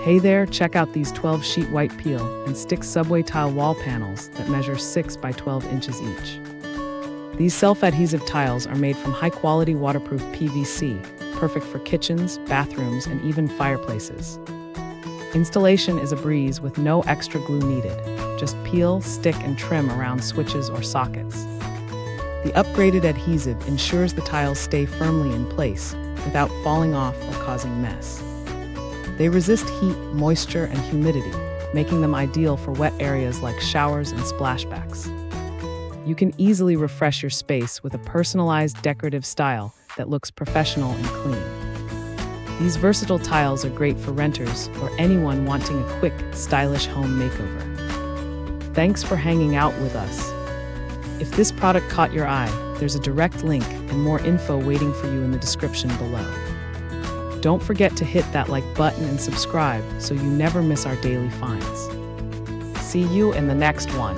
Hey there, check out these 12-sheet white peel and stick subway tile wall panels that measure 6 by 12 inches each. These self-adhesive tiles are made from high-quality waterproof PVC, perfect for kitchens, bathrooms, and even fireplaces. Installation is a breeze with no extra glue needed. Just peel, stick, and trim around switches or sockets. The upgraded adhesive ensures the tiles stay firmly in place without falling off or causing mess. They resist heat, moisture, and humidity, making them ideal for wet areas like showers and splashbacks. You can easily refresh your space with a personalized decorative style that looks professional and clean. These versatile tiles are great for renters or anyone wanting a quick, stylish home makeover. Thanks for hanging out with us. If this product caught your eye, there's a direct link and more info waiting for you in the description below. Don't forget to hit that like button and subscribe so you never miss our daily finds. See you in the next one.